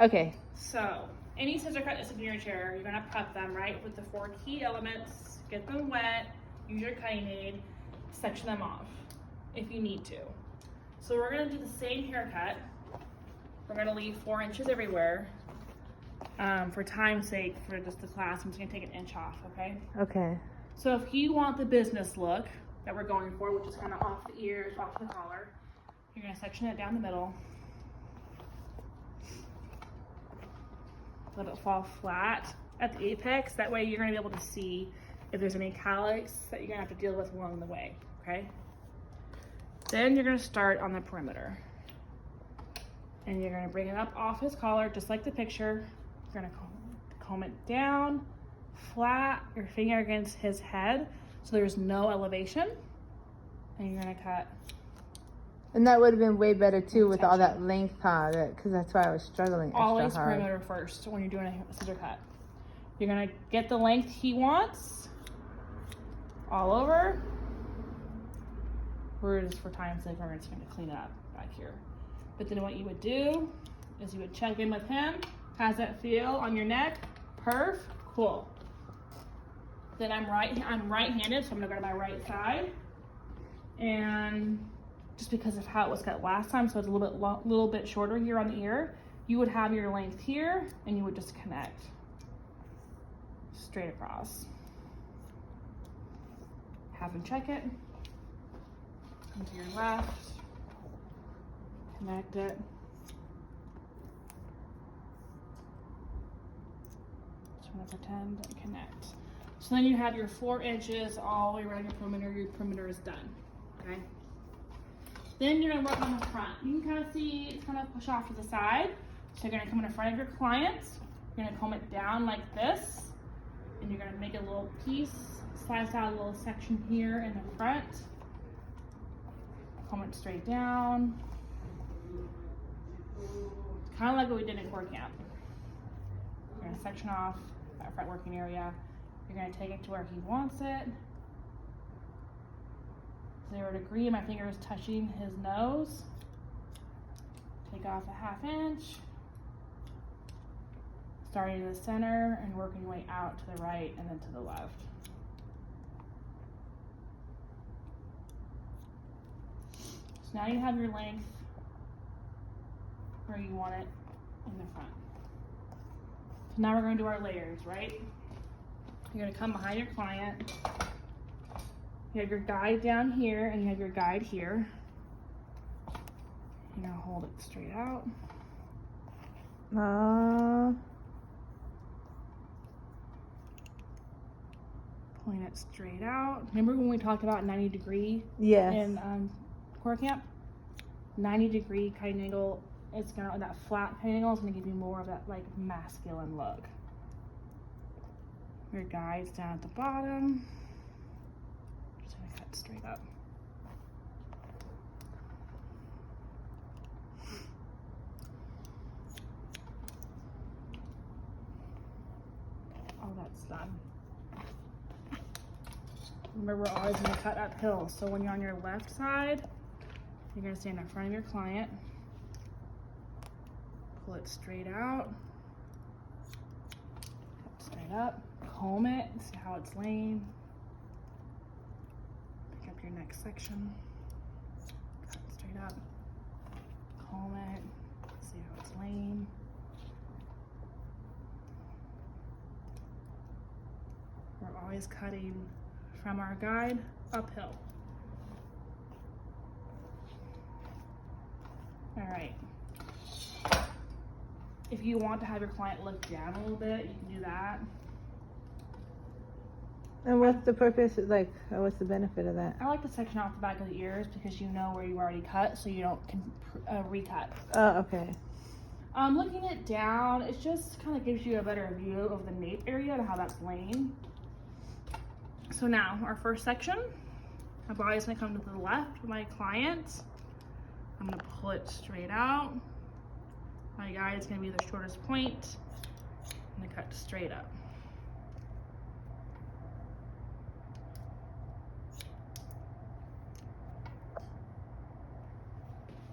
Okay. So, any scissor cut that's in your chair, you're gonna prep them, right? With the 4 key elements, get them wet, use your cutting aid, section them off if you need to. So we're gonna do the same haircut. We're gonna leave 4 inches everywhere. For time's sake, for just the class, I'm just gonna take an inch off, okay? Okay. So if you want the business look that we're going for, which is kind of off the ears, off the collar, you're gonna section it down the middle. Let it fall flat at the apex. That way you're gonna be able to see if there's any cowlicks that you're gonna have to deal with along the way, okay? Then you're gonna start on the perimeter. And you're gonna bring it up off his collar, just like the picture. You're gonna comb it down, flat, your finger against his head, so there's no elevation. And you're gonna cut. And that would have been way better too with all that length, huh? Because that's why I was struggling Always extra hard. perimeter first when you're doing a scissor cut. You're gonna get the length he wants all over. We're just, for time's sake, we're just gonna clean it up back here. But then what you would do is you would check in with him. How's that feel on your neck? Perf, cool. Then I'm right-handed, so I'm gonna go to my right side. And just because of how it was cut last time, so it's a little bit shorter here on the ear, you would have your length here, and you would just connect straight across. Have him check it. Come to your left. Connect it. Just want to pretend and connect. So then you have your 4 inches all the way around your perimeter. Your perimeter is done. Okay. Then you're gonna work on the front. You can kind of see it's kind of push off to the side. So you're gonna come in front of your client. You're gonna comb it down like this, and you're gonna make a little piece, slice out a little section here in the front. Comb it straight down. Kind of like what we did in core camp. You're gonna section off that front working area. You're gonna take it to where he wants it. 0 degree, my finger is touching his nose. Take off a 1/2 inch. Starting in the center and working your way out to the right and then to the left. So now you have your length where you want it in the front. So now we're going to do our layers, right? You're going to come behind your client. You have your guide down here and you have your guide here. You're going to hold it straight out. Pulling it straight out. Remember when we talked about 90 degree Yes. in core camp? 90 degree cutting angle, it's gonna, that flat cutting angle is gonna give you more of that like masculine look. Your guide's down at the bottom. Just gonna cut straight up. All that's done. Remember, we're always gonna cut uphill. So when you're on your left side, you're gonna stand in front of your client. Pull it straight out. Cut straight up. Comb it, see how it's laying. Pick up your next section. Cut straight up. Comb it, see how it's laying. We're always cutting from our guide uphill. All right. If you want to have your client look down a little bit, you can do that. And what's the purpose? Like, what's the benefit of that? I like to section off the back of the ears because you know where you already cut, so you don't recut. Oh, okay. Looking it down, it just kind of gives you a better view of the nape area and how that's laying. So now, our first section, my body's gonna come to the left with my client. I'm gonna pull it straight out. My guide is gonna be the shortest point. I'm gonna cut straight up.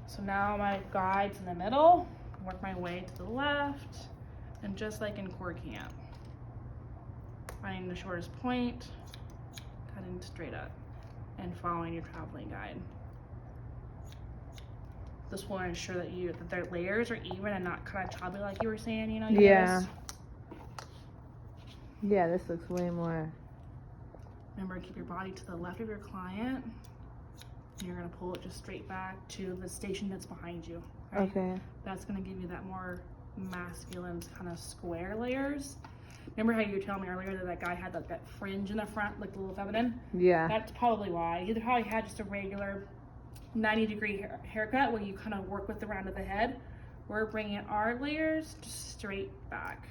So now my guide's in the middle. Work my way to the left, and just like in core camp, finding the shortest point, cutting straight up, and following your traveling guide. This will ensure that their layers are even and not kind of choppy like you were saying, you know. Yeah. Yeah, this looks way more. Remember, keep your body to the left of your client. You're gonna pull it just straight back to the station that's behind you. Right? Okay. That's gonna give you that more masculine kind of square layers. Remember how you were telling me earlier that guy had like that fringe in the front, like a little feminine? Yeah. That's probably why. He probably had just a regular 90-degree haircut where you kind of work with the round of the head. We're bringing our layers just straight back.